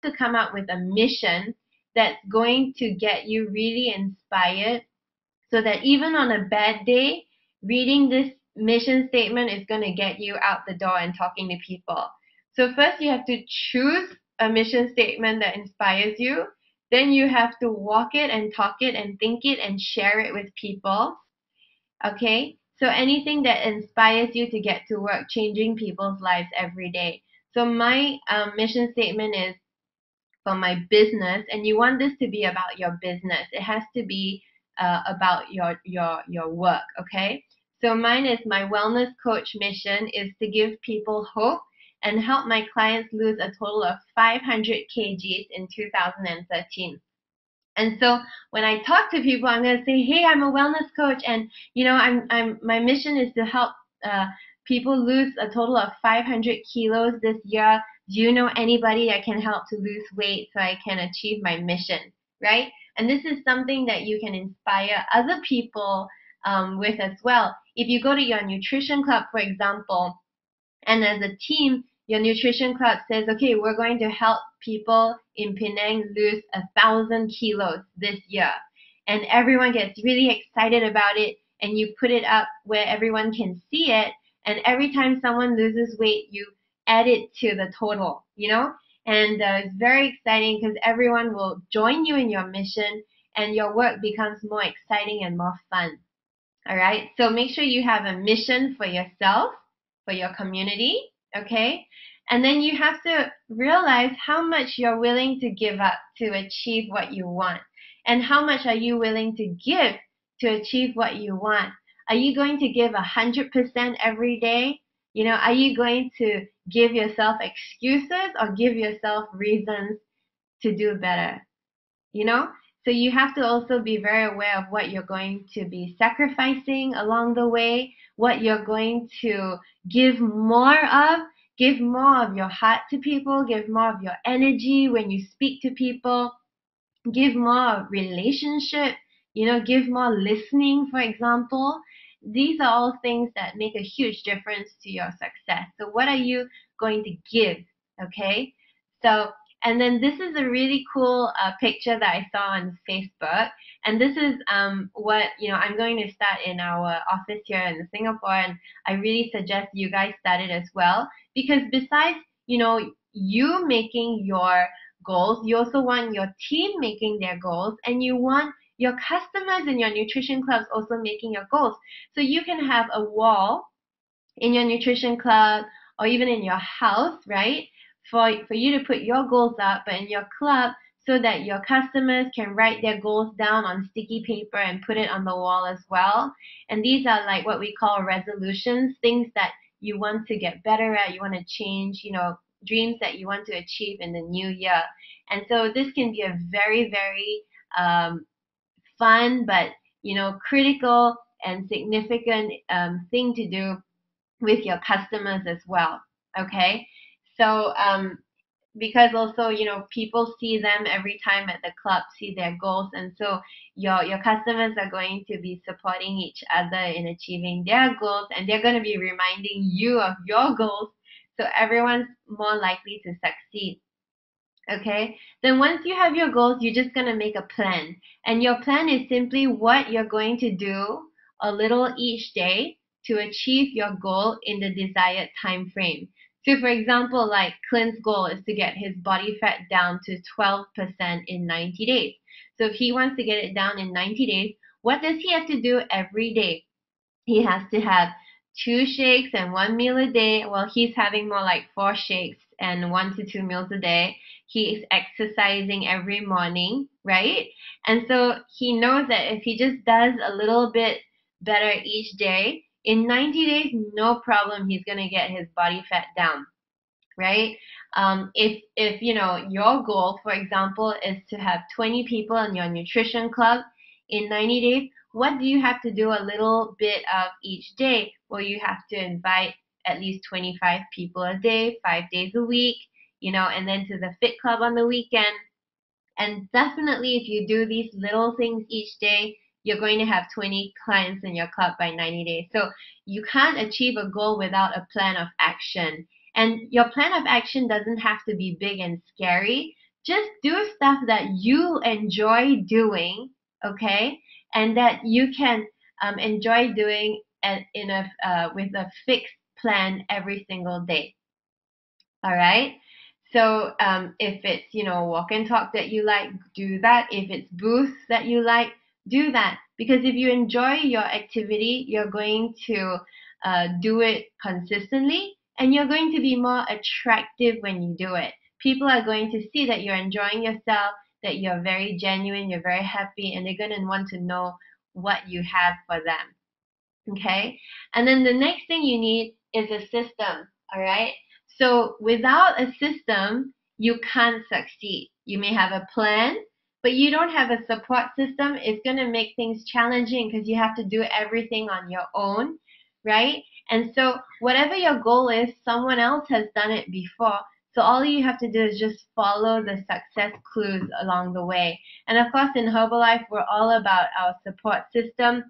to come up with a mission that's going to get you really inspired so that even on a bad day, reading this mission statement is going to get you out the door and talking to people. So first you have to choose a mission statement that inspires you. Then you have to walk it and talk it and think it and share it with people. Okay? So anything that inspires you to get to work, changing people's lives every day. So my mission statement is for my business, and you want this to be about your business. It has to be about your work. Okay. So mine is my wellness coach mission is to give people hope and help my clients lose a total of 500 kgs in 2013. And so when I talk to people, I'm going to say, "Hey, I'm a wellness coach, and my mission is to help people lose a total of 500 kilos this year. Do you know anybody I can help to lose weight so I can achieve my mission?" Right? And this is something that you can inspire other people with as well. If you go to your nutrition club, for example, and as a team, your nutrition club says, okay, we're going to help people in Penang lose 1,000 kilos this year. And everyone gets really excited about it, and you put it up where everyone can see it. And every time someone loses weight, you add it to the total, you know? And it's very exciting because everyone will join you in your mission, and your work becomes more exciting and more fun. All right. So make sure you have a mission for yourself, for your community. Okay. And then you have to realize how much you're willing to give up to achieve what you want. And how much are you willing to give to achieve what you want? Are you going to give 100% every day? You know, are you going to give yourself excuses or give yourself reasons to do better? You know? So you have to also be very aware of what you're going to be sacrificing along the way, what you're going to give more of. Give more of your heart to people, give more of your energy when you speak to people, give more relationship, you know, give more listening, for example. These are all things that make a huge difference to your success. So what are you going to give? Okay. So, and then this is a really cool picture that I saw on Facebook. And this is what, you know, I'm going to start in our office here in Singapore. And I really suggest you guys start it as well. Because besides, you know, you making your goals, you also want your team making their goals, and you want your customers in your nutrition clubs also making your goals. So you can have a wall in your nutrition club or even in your house, right? For you to put your goals up, but in your club, so that your customers can write their goals down on sticky paper and put it on the wall as well. And these are like what we call resolutions, things that you want to get better at, you want to change, you know, dreams that you want to achieve in the new year. And so this can be a very, very fun, but, you know, critical and significant thing to do with your customers as well. Okay. So because also, you know, people see them every time at the club, see their goals, and so your customers are going to be supporting each other in achieving their goals, and they're going to be reminding you of your goals, so everyone's more likely to succeed. Okay, then once you have your goals, you're just going to make a plan, and your plan is simply what you're going to do a little each day to achieve your goal in the desired time frame. So for example, like Clint's goal is to get his body fat down to 12% in 90 days. So if he wants to get it down in 90 days, what does he have to do every day? He has to have 2 shakes and 1 meal a day. Well, he's having more like 4 shakes and 1 to 2 meals a day. He is exercising every morning, right? And so he knows that if he just does a little bit better each day, in 90 days, no problem, he's going to get his body fat down, right? If you know your goal, for example, is to have 20 people in your nutrition club in 90 days, what do you have to do a little bit of each day? Well, you have to invite at least 25 people a day, 5 days a week, you know, and then to the fit club on the weekend. And definitely, if you do these little things each day, you're going to have 20 clients in your club by 90 days. So you can't achieve a goal without a plan of action. And your plan of action doesn't have to be big and scary. just do stuff that you enjoy doing, okay, and that you can enjoy doing with a fixed plan every single day. All right. So if it's, walk and talk that you like, do that. If it's booths that you like, do that. Because if you enjoy your activity, you're going to do it consistently, and you're going to be more attractive when you do it. People are going to see that you're enjoying yourself, that you're very genuine, you're very happy, and they're going to want to know what you have for them. Okay? And then the next thing you need is a system, all right? So without a system, you can't succeed. You may have a plan, but you don't have a support system. It's going to make things challenging because you have to do everything on your own, right? And so whatever your goal is, someone else has done it before. So all you have to do is just follow the success clues along the way. And of course, in Herbalife, we're all about our support system.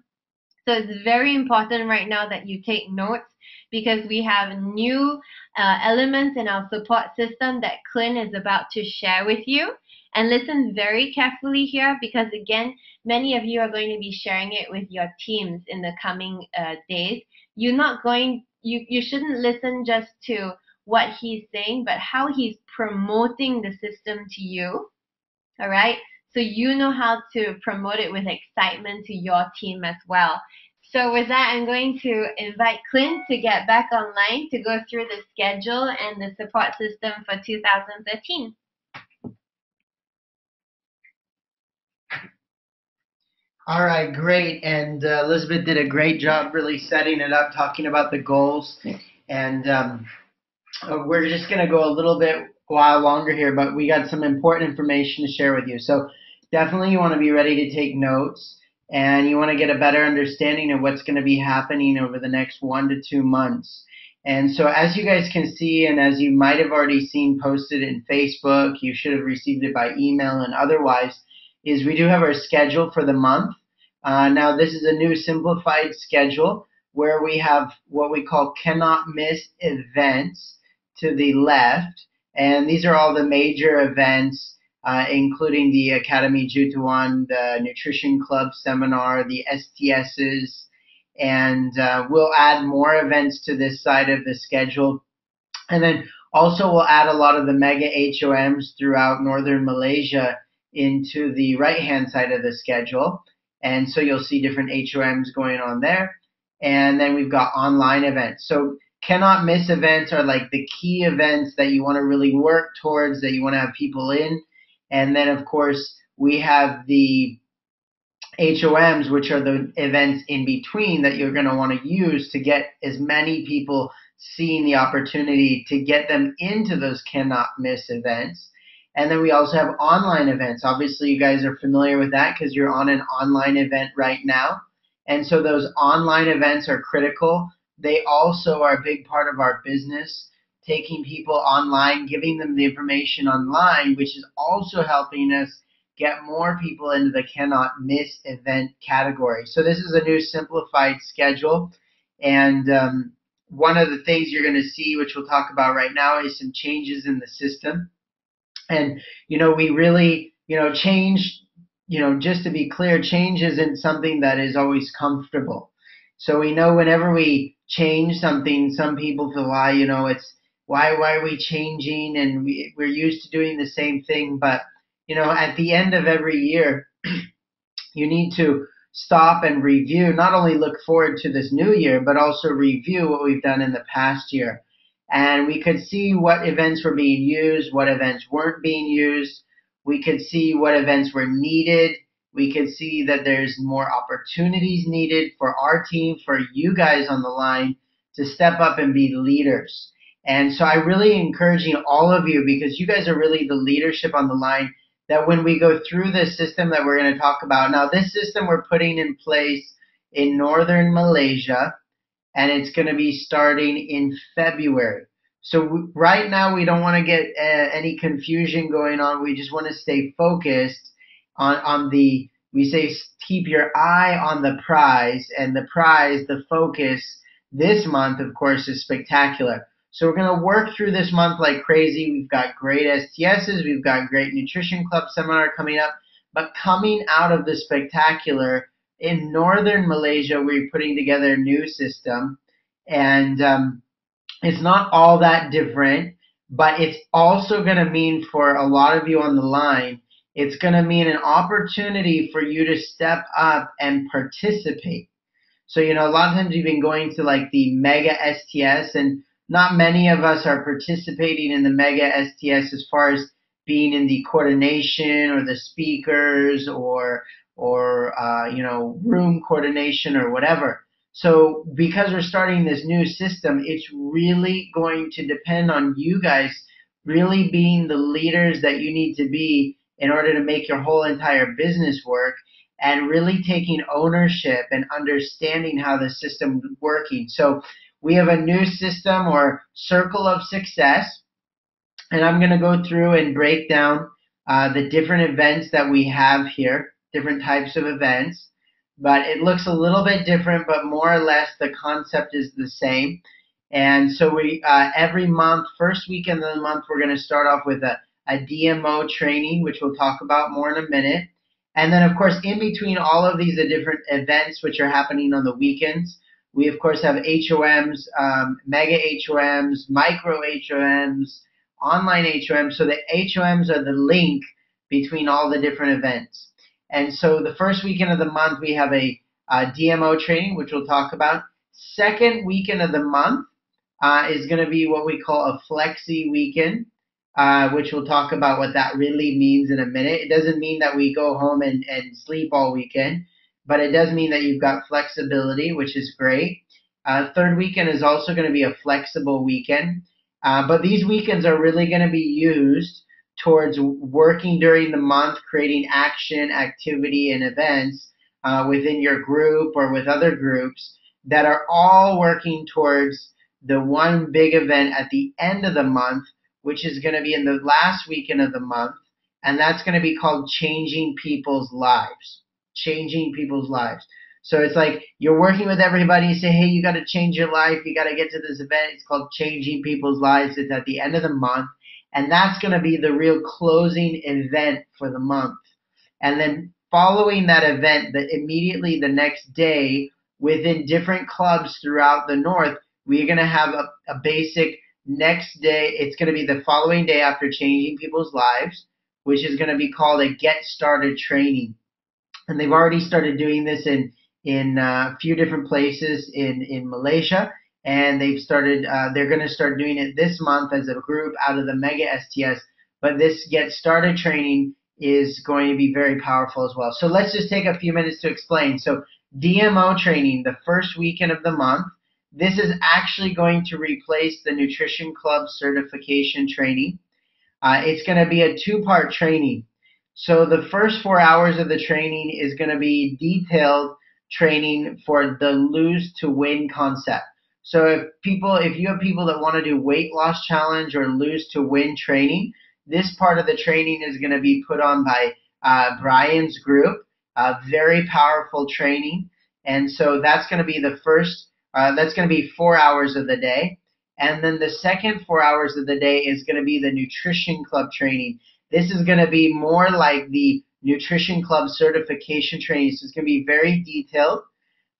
So it's very important right now that you take notes, because we have new elements in our support system that Clint is about to share with you. And listen very carefully here, because again, many of you are going to be sharing it with your teams in the coming days. You shouldn't listen just to what he's saying, but how he's promoting the system to you. All right. So you know how to promote it with excitement to your team as well. So with that, I'm going to invite Clint to get back online to go through the schedule and the support system for 2013. All right, great. And Elizabeth did a great job really setting it up, talking about the goals. And we're just going to go a little bit while longer here, but we got some important information to share with you. So definitely you want to be ready to take notes, and you want to get a better understanding of what's going to be happening over the next 1 to 2 months. And so as you guys can see, and as you might have already seen posted in Facebook, you should have received it by email and otherwise, is we do have our schedule for the month. Now this is a new simplified schedule where we have what we call cannot miss events to the left, and these are all the major events, including the Academy Jutawan, the Nutrition Club seminar, the STSs, and we'll add more events to this side of the schedule. And then also we'll add a lot of the mega HOMs throughout northern Malaysia into the right-hand side of the schedule. And so you'll see different HOMs going on there. And then we've got online events. So cannot miss events are like the key events that you want to really work towards, that you want to have people in. And then, of course, we have the HOMs, which are the events in between that you're going to want to use to get as many people seeing the opportunity to get them into those cannot miss events. And then we also have online events. Obviously, you guys are familiar with that because you're on an online event right now. And so those online events are critical. They also are a big part of our business, taking people online, giving them the information online, which is also helping us get more people into the cannot miss event category. So this is a new simplified schedule. And one of the things you're going to see, which we'll talk about right now, is some changes in the system. And, we really, change, just to be clear, change isn't something that is always comfortable. So we know whenever we change something, some people feel, it's why are we changing? And we're used to doing the same thing. But, at the end of every year, you need to stop and review, not only look forward to this new year, but also review what we've done in the past year. And we could see what events were being used, what events weren't being used. We could see what events were needed. We could see that there's more opportunities needed for our team, for you guys on the line, to step up and be leaders. And so I really encouraging all of you, because you guys are really the leadership on the line, that when we go through this system that we're going to talk about, now this system we're putting in place in northern Malaysia, and it's going to be starting in February. So right now we don't want to get any confusion going on. We just want to stay focused on the, we say keep your eye on the prize, and the prize, the focus this month, of course, is spectacular. So we're going to work through this month like crazy. We've got great STSs. We've got great Nutrition Club seminar coming up. But coming out of the spectacular, in northern Malaysia, we're putting together a new system. And it's not all that different, but it's also going to mean for a lot of you on the line, it's going to mean an opportunity for you to step up and participate. So, a lot of times you've been going to like the Mega STS, and not many of us are participating in the Mega STS as far as being in the coordination or the speakers or room coordination or whatever. So because we're starting this new system, it's really going to depend on you guys really being the leaders that you need to be in order to make your whole entire business work, and really taking ownership and understanding how the system is working. So we have a new system, or Circle of Success, and I'm going to go through and break down the different events that we have here, different types of events. But it looks a little bit different, but more or less the concept is the same. And so we every month, first weekend of the month, we're going to start off with a DMO training, which we'll talk about more in a minute. And then, of course, in between all of these different events which are happening on the weekends, we, of course, have HOMs, mega HOMs, micro HOMs, online HOMs. So the HOMs are the link between all the different events. And so the first weekend of the month, we have a DMO training, which we'll talk about. Second weekend of the month is going to be what we call a flexi weekend, which we'll talk about what that really means in a minute. It doesn't mean that we go home and sleep all weekend, but it does mean that you've got flexibility, which is great. Third weekend is also going to be a flexible weekend, but these weekends are really going to be used towards working during the month, creating action, activity, and events within your group or with other groups that are all working towards the one big event at the end of the month, which is going to be in the last weekend of the month, and that's going to be called Changing People's Lives. Changing People's Lives. So it's like you're working with everybody, you say, hey, you got to change your life, you got to get to this event. It's called Changing People's Lives. It's at the end of the month. And that's going to be the real closing event for the month. And then following that event, immediately the next day, within different clubs throughout the north, we're going to have a basic next day. It's going to be the following day after Changing People's Lives, which is going to be called a Get Started training. And they've already started doing this in a few different places in Malaysia. And they're going to start doing it this month as a group out of the Mega STS. But this Get Started training is going to be very powerful as well. So let's just take a few minutes to explain. So DMO training, the first weekend of the month, this is actually going to replace the Nutrition Club certification training. It's going to be a two-part training. So the first 4 hours of the training is going to be detailed training for the lose to win concept. So if you have people that want to do weight loss challenge or lose to win training, this part of the training is going to be put on by Brian's group. Very powerful training. And so that's going to be the first, that's going to be 4 hours of the day. And then the second 4 hours of the day is going to be the Nutrition Club training. This is going to be more like the Nutrition Club certification training. So it's going to be very detailed,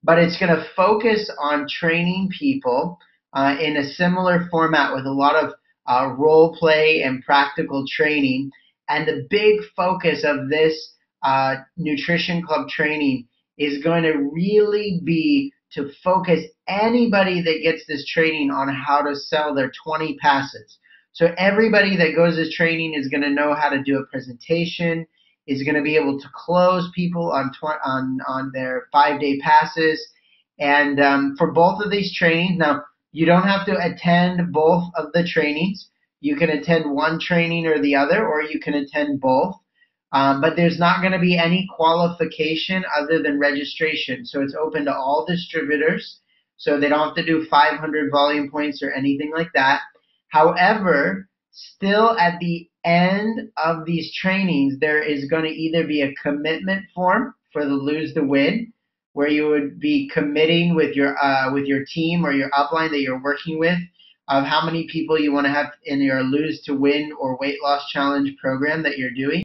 but it's going to focus on training people in a similar format with a lot of role play and practical training. And the big focus of this Nutrition Club training is going to really be to focus anybody that gets this training on how to sell their 20 passes. So everybody that goes this training is going to know how to do a presentation, is going to be able to close people on their 5-day passes. And for both of these trainings, now you don't have to attend both of the trainings. You can attend one training or the other, or you can attend both. But there's not going to be any qualification other than registration. So it's open to all distributors. So they don't have to do 500 volume points or anything like that. However, still at the end of these trainings, there is going to either be a commitment form for the lose to win, where you would be committing with your team or your upline that you're working with of how many people you want to have in your Lose to Win or weight loss challenge program that you're doing?